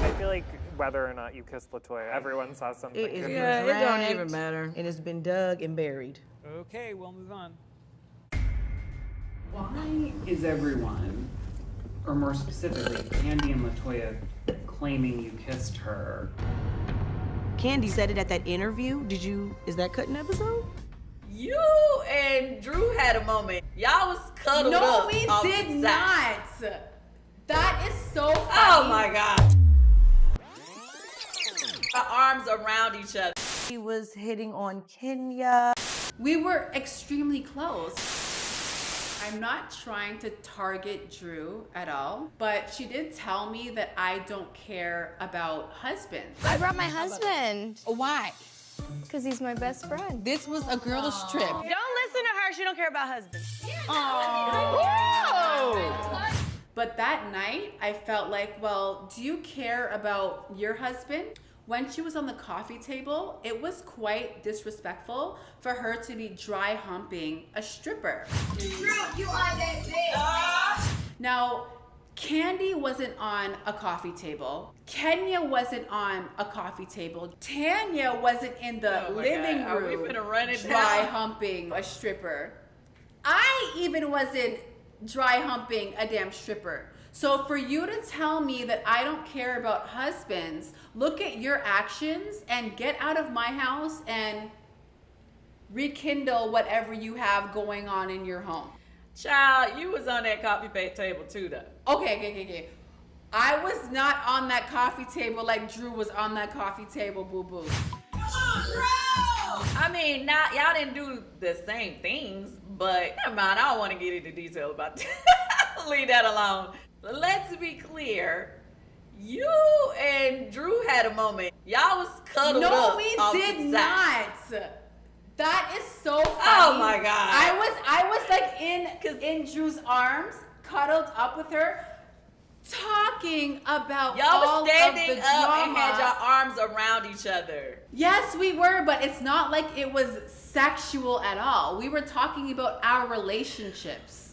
I feel like whether or not you kissed LaToya, everyone saw something different. Yeah, it don't even matter. And it's been dug and buried. Okay, we'll move on. Why is everyone, or more specifically, Kandi and LaToya, claiming you kissed her? Kandi said it at that interview. Is that cut in episode? You and Drew had a moment. Y'all was cuddled up. No, we did not. That is so funny. Oh my God. Our arms around each other. He was hitting on Kenya. We were extremely close. I'm not trying to target Drew at all, but she did tell me that I don't care about husbands. I brought my husband. Why? Because he's my best friend. This was a girlish trip. Don't listen to her. She don't care about husbands. But that night, I felt like, well, do you care about your husband? When she was on the coffee table, it was quite disrespectful for her to be dry humping a stripper. Drew, you are that bitch. Now, Kandi wasn't on a coffee table. Kenya wasn't on a coffee table. Tanya wasn't in the living room. Are we finna run it dry down? humping a stripper. I even wasn't dry humping a damn stripper. So for you to tell me that I don't care about husbands, look at your actions and get out of my house and rekindle whatever you have going on in your home. Child, you was on that coffee table too, though. Okay. I was not on that coffee table like Drew was on that coffee table, boo-boo. Come on, Drew! I mean, y'all didn't do the same things, but never mind, I don't want to get into detail about that. Leave that alone. Let's be clear. You and Drew had a moment. Y'all was cuddled up. No, we did not. That is so funny. Oh my God. I was like in Drew's arms, cuddled up with her, talking about y'all all was standing of the up drama. and had your arms around each other. Yes, we were, but it's not like it was sexual at all. We were talking about our relationships.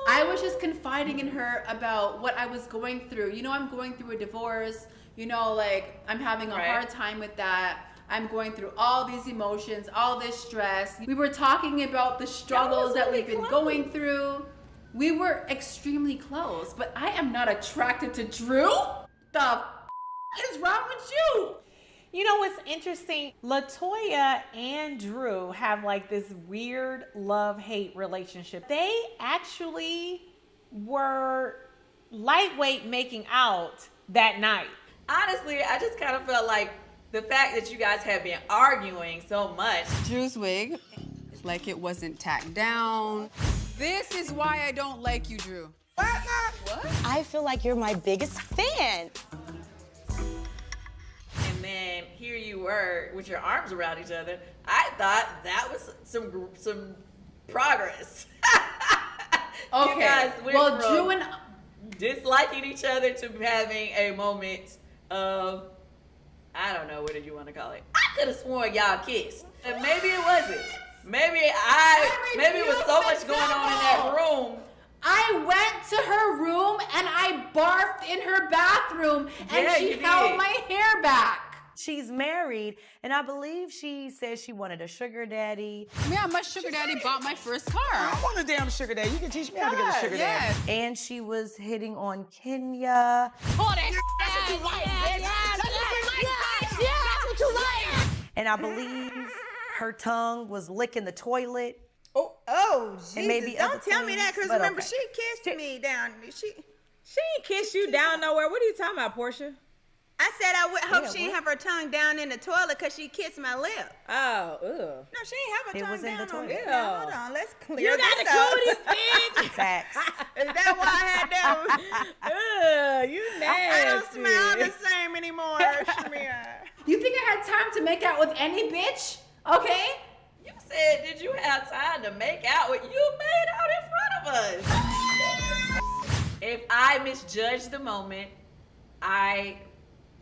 I was just confiding in her about what I was going through. You know, I'm going through a divorce. You know, like, I'm having a hard time with that. I'm going through all these emotions, all this stress. We were talking about the struggles that we've been going through. We were extremely close, but I am not attracted to Drew. The is wrong with you? You know what's interesting? LaToya and Drew have like this weird love-hate relationship. They actually were lightweight making out that night. Honestly, I just kind of felt like the fact that you guys have been arguing so much. Drew's wig, it's like it wasn't tacked down. This is why I don't like you, Drew. What? I feel like you're my biggest fan. And then here you were with your arms around each other. I thought that was some progress. Okay. You guys went well, from Drew and disliking each other to having a moment of, I don't know, what did you want to call it? I could have sworn y'all kissed. And maybe it wasn't. Maybe it was so much going on in that room. I went to her room and I barfed in her bathroom and she held my hair back. She's married, and I believe she said she wanted a sugar daddy. Yeah, my sugar daddy bought my first car. I want a damn sugar daddy. You can teach me how to get a sugar daddy. And she was hitting on Kenya. Oh, that's what you like, bitch. That's what you like. And I believe her tongue was licking the toilet. Oh, Jesus. And maybe don't tell me that, because remember, she kissed me down. She ain't kissed you down nowhere. What are you talking about, Portia? I said I would hope she didn't have her tongue down in the toilet because she kissed my lip. Oh, ugh. No, she ain't have her tongue was in down the on toilet. it. Now, hold on, let's clear You this got the up. cooties, bitch. Facts. Is that why I had that? Ugh, you nasty. I don't smell the same anymore, Shereé. You think I had time to make out with any bitch? Okay? You said, did you have time to make out with you made out in front of us? If I misjudged the moment, I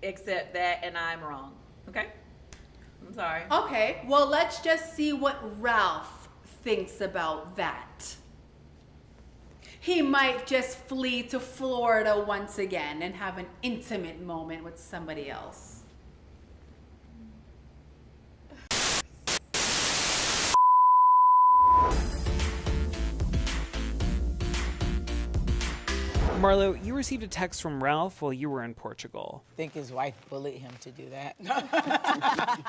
accept that and I'm wrong. Okay? I'm sorry. Okay, well, let's just see what Ralph thinks about that. he might just flee to Florida once again and have an intimate moment with somebody else. Marlo, you received a text from Ralph while you were in Portugal. I think his wife bullied him to do that.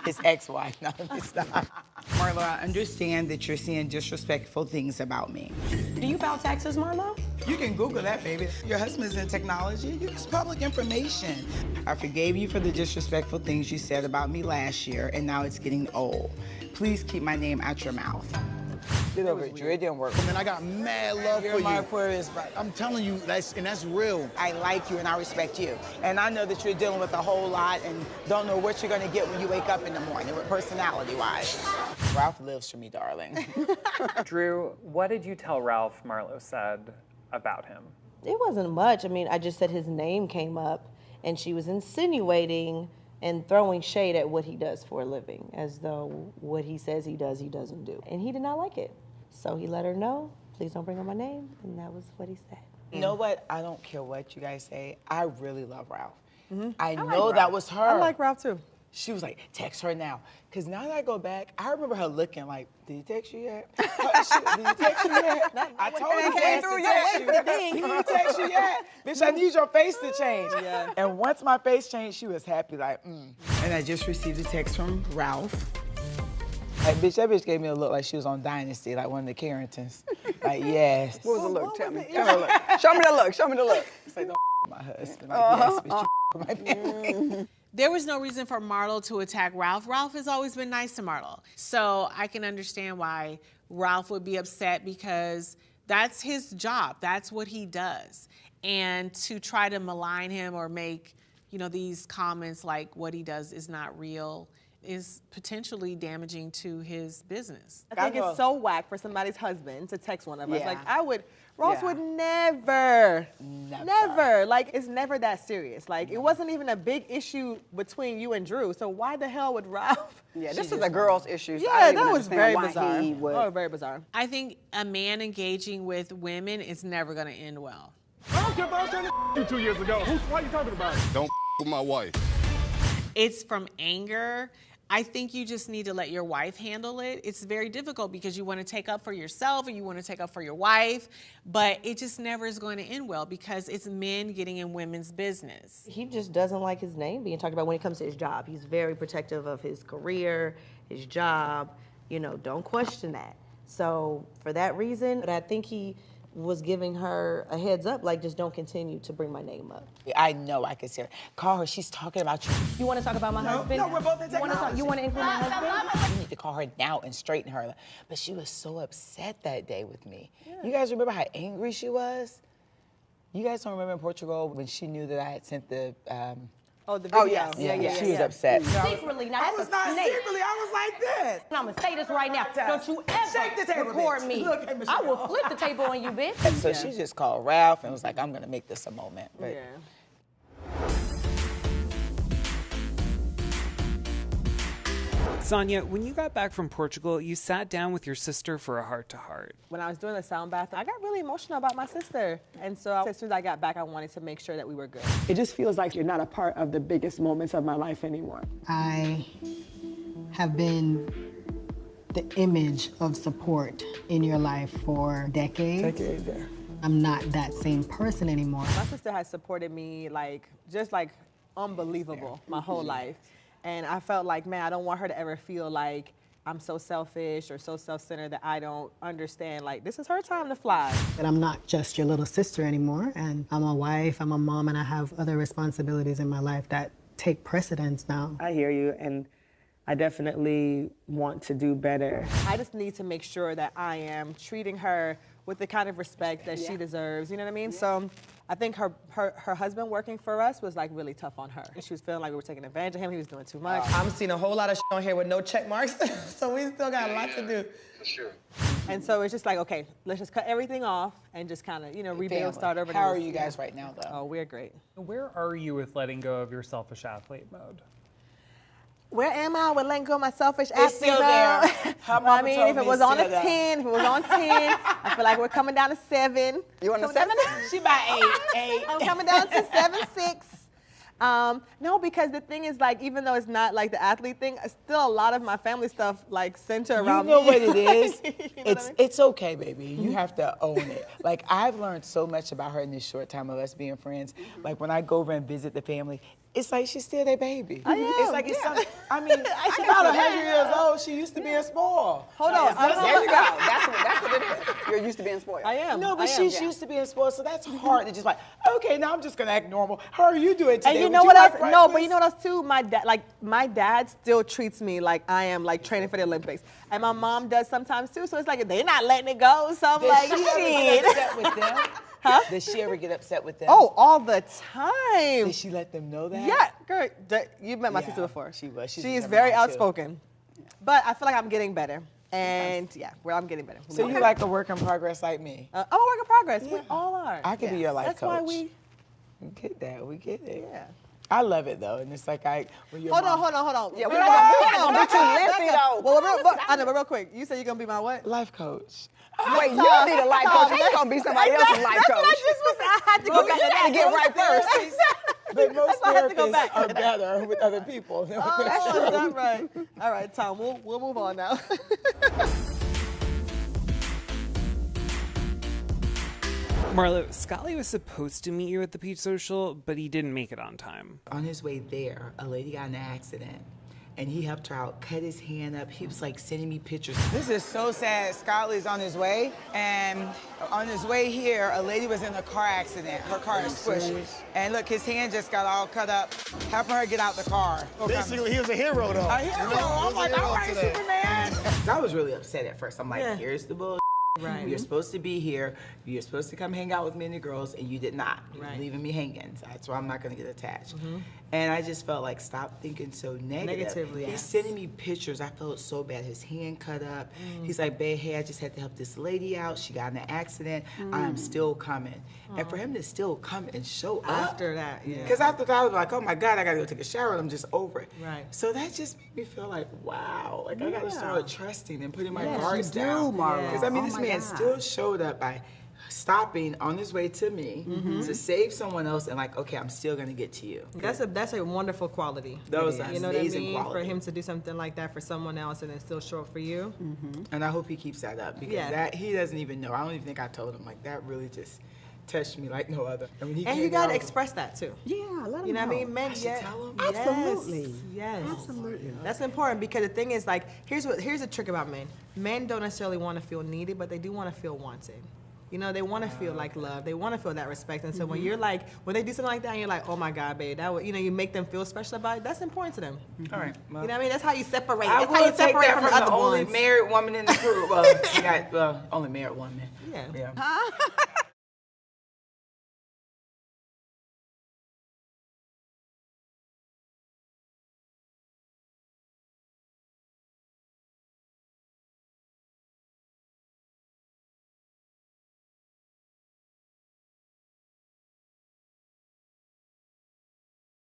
His ex-wife, no, it's not. Marlo, I understand that you're saying disrespectful things about me. Do you file taxes, Marlo? You can Google that, baby. Your husband's in technology. It's public information. I forgave you for the disrespectful things you said about me last year, and now it's getting old. Please keep my name out your mouth. Get over it, Drew. It didn't work. I mean, I got mad love for you. You're my Aquarius, bro. I'm telling you, that's real. I like you and I respect you. And I know that you're dealing with a whole lot and don't know what you're gonna get when you wake up in the morning, with personality-wise. Ralph lives for me, darling. Drew, what did you tell Ralph Marlo said about him? It wasn't much. I mean, I just said his name came up and she was insinuating and throwing shade at what he does for a living, as though what he says he does, he doesn't do. And he did not like it. So he let her know, please don't bring up my name, and that was what he said. You know what? I don't care what you guys say. I really love Ralph. I know that was her. I like Ralph too. She was like, text her now. Because now that I go back, I remember her looking like, did he text you yet? Did he text you yet? I told you did he text you yet? Bitch, I need your face to change. Yeah. And once my face changed, she was happy, like, And I just received a text from Ralph. Like, bitch, that bitch gave me a look like she was on Dynasty, like one of the Carringtons. Like, yes. What was the look? Tell me. Tell me the look. Show me the look. Show me the look. Say, don't my husband. Like, yes, bitch, you my family. There was no reason for Marlo to attack Ralph. Ralph has always been nice to Marlo. So I can understand why Ralph would be upset, because that's his job. That's what he does. And to try to malign him or make, these comments like what he does is not real is potentially damaging to his business. I think it's so whack for somebody's husband to text one of us. Yeah. Like, Ross would never. Like, it's never that serious. Like, it wasn't even a big issue between you and Drew. So why the hell would Ralph? Yeah, this is a girl's issue. So yeah, that was very bizarre. Oh, very bizarre. I think a man engaging with women is never going to end well. I don't care if I was trying to you 2 years ago. Why are you talking about it? Don't with my wife. It's from anger. I think you just need to let your wife handle it. It's very difficult because you want to take up for yourself and you want to take up for your wife, but it just never is going to end well because it's men getting in women's business. He just doesn't like his name being talked about when it comes to his job. He's very protective of his career, his job. Don't question that. So for that reason, I think he was giving her a heads up, like, just don't continue to bring my name up. I know I can see her. Call her, she's talking about you. You want to talk about my husband? No, we're both in technology. You want to include my husband? You need to call her now and straighten her. But she was so upset that day with me. Yeah. You guys remember how angry she was? You guys don't remember in Portugal when she knew that I had sent the... the video. Oh, yes. Yeah. She was upset. Secretly, not I was not secretly, I was like this. And I'm going to say this right now. Don't you ever record me. I will flip the table on you, bitch. So she just called Ralph and was like, I'm going to make this a moment. But Sanya, when you got back from Portugal, you sat down with your sister for a heart-to-heart. When I was doing the sound bath, I got really emotional about my sister. And so as soon as I got back, I wanted to make sure that we were good. It just feels like you're not a part of the biggest moments of my life anymore. I have been the image of support in your life for decades. I'm not that same person anymore. My sister has supported me just unbelievable my whole life. And I felt like, man, I don't want her to ever feel like I'm so selfish or so self-centered that I don't understand, like, this is her time to fly. That I'm not just your little sister anymore, and I'm a wife, I'm a mom, and I have other responsibilities in my life that take precedence now. I hear you, and I definitely want to do better. I just need to make sure that I am treating her with the kind of respect that she deserves, you know what I mean? So I think her husband working for us was really tough on her. She was feeling like we were taking advantage of him, he was doing too much. I'm seeing a whole lot of shit on here with no check marks, so we still got a lot to do. For sure. And so it's just like, okay, let's just cut everything off and just kind of, rebuild, start over. How are you guys right now, though? Oh, we're great. Where are you with letting go of your selfish athlete mode? where am I with letting go of my selfish It's ass still ego? there. Her mama I mean, told if it me was it's on a still there. 10, if it was on 10, I feel like we're coming down to 7. You want a 7? She about 8. I'm coming down to 7.6. No, because the thing is, like, even though it's not like the athlete thing, still a lot of my family stuff like center around You know me. what it is? You know what I mean? It's okay, baby. You have to own it. Like, I've learned so much about her in this short time of us being friends. Like, when I go over and visit the family, it's like she's still their baby. I am, It's like it's something. I mean, she's about 100 years old. She used to be spoiled. Hold on. There you go. That's what it is. You're used to being spoiled. I am. No, but I am. she's used to being spoiled, so that's hard to just like, okay, now I'm just gonna act normal. How are you doing today? And you Would know what like else? No, but breakfast? you know what else too? My dad still treats me like I am like training for the Olympics. And my mom does sometimes too. So it's like they're not letting it go. So I'm Does like, she ever shit. get upset with them? Huh? Does she ever get upset with them? Oh, all the time. Did she let them know that? Yeah, girl. You've met my Yeah, sister before. she was. She's She's a very mom, too. outspoken. But I feel like I'm getting better. And yeah, I'm getting better. So you like a work in progress like me? I'm a work in progress. We all are. I could be your life That's coach. why we get that. We get it. Yeah. I love it though, and it's like when your Hold mom- on. Yeah, we're gonna get you limpy though. Well, I know, but real quick, you said you're gonna be my what? Life coach. Wait, you don't need a life coach. You're gonna be somebody else's life That's coach. what I just was. I had to go back to that. Get right first. But most why I had to go therapists back. are better with other people. Oh, that's right. All right, Tom. We'll move on now. Marlo, Scotty was supposed to meet you at the Peach Social, but he didn't make it on time. On his way there, a lady got in an accident, and he helped her out, cut his hand up. He was like sending me pictures. This is so sad. Scottly's on his way, and on his way here, a lady was in a car accident. Her car is squished. And look, his hand just got all cut up, helping her get out the car. Basically, he was a hero, though. A hero. I'm like, all right, today. Superman. I was really upset at first. I'm like, Yeah. here's the bull. Right. You're supposed to be here. You're supposed to come hang out with me and the girls, and you did not. You're Right. leaving me hanging. So that's why I'm not going to get attached. And I just felt like, stop thinking so Negatively, He's yes. sending me pictures. I felt so bad. His hand cut up. He's like, babe, hey, I just had to help this lady out. She got in an accident. I'm still coming. And for him to still come and show up. After that, yeah. Because after that, I was like, oh my God, I got to go take a shower, and I'm just over it. Right. So that just made me feel like, wow. Like, I got to start trusting and putting my Yes, guards you do, down. Marlo. Because, I mean, Oh this my man God. still showed up by stopping on his way to me to save someone else, and like, okay, I'm still gonna get to you. That's a wonderful quality. That was You know what I amazing mean? quality. For him to do something like that for someone else and then still show up for you. And I hope he keeps that up, because Yeah. that he doesn't even know. I don't even think I told him. Like, that really just touched me like no other. And, when he And came you gotta down, express that too. Yeah, let him You know what I know. mean? Men, I should yeah, tell him? yes, Absolutely. yes, Absolutely. That's important, because the thing is, like, here's the trick about men. Men don't necessarily want to feel needed, but they do want to feel wanted. You know, they want to feel like love. They want to feel that respect. And so when you're like, when they do something like that, and you're like, oh my God, babe, that would, you know, you make them feel special about it. That's important to them. All right. You know what I mean? That's how you separate. I That's how you will take separate that from from the the other only ones. married woman in the group. Well, only married woman. Yeah. Yeah.